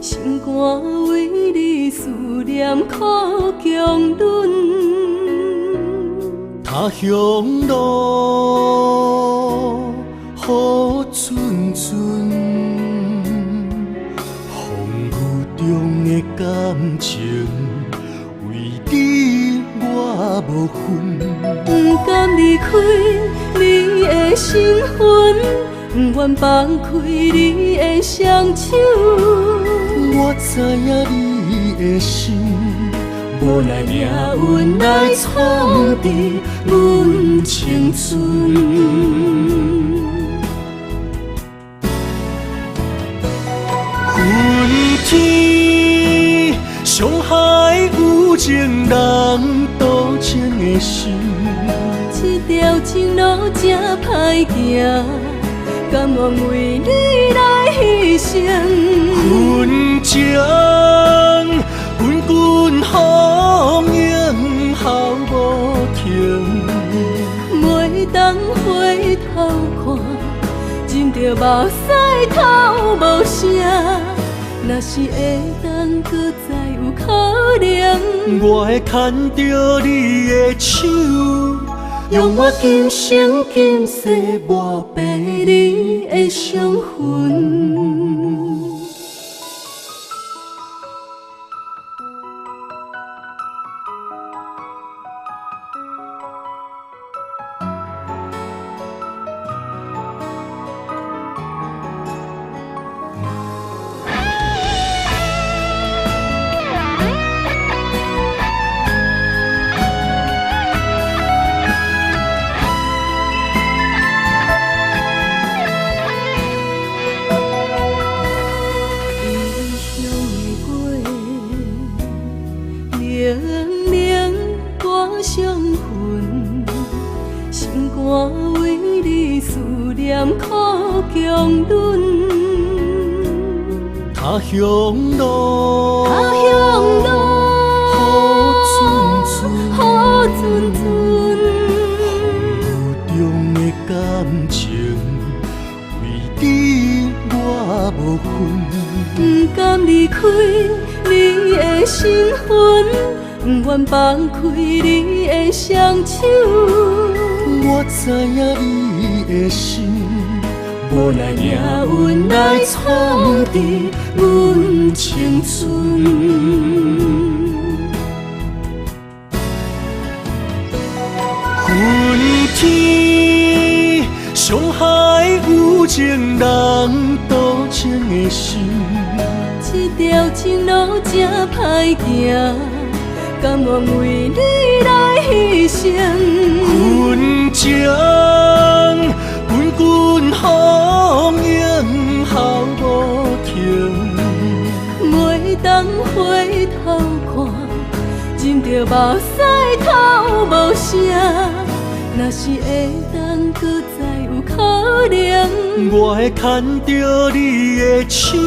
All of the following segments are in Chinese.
心肝为你思念苦强忍。他乡路雨阵阵，风雨中的感情，为你我无分。不甘离开你的身份，不愿放开你的双手。我知影你的心，无奈命运来闯伫阮青春。恨天伤害有情人多情的心，这条情路真歹行，甘愿为你来牺牲。恨情滚滚风影哭无停，袂当回头看，忍着目屎透无声。若是会当搁再有可能，我会牵着你的手，用我今生今世抹白你的伤痕。冷冷歌相恨，心肝为你思念苦强忍。他乡路，雨阵阵，雨中的感情，为你我无分。不甘离开你的身份，不愿放开你的双手。我知影你的心，无奈命运来闯伫阮青春。恨天伤害有情人多情的心，这条情路真歹行，甘愿为你来牺牲。恨情滚滚风影哭无停，袂当回头看，忍着目屎透无声。若是会当搁再有可能，我会牵着你的手，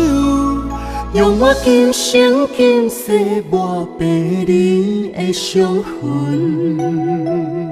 用我今生今世抹白你的伤痕。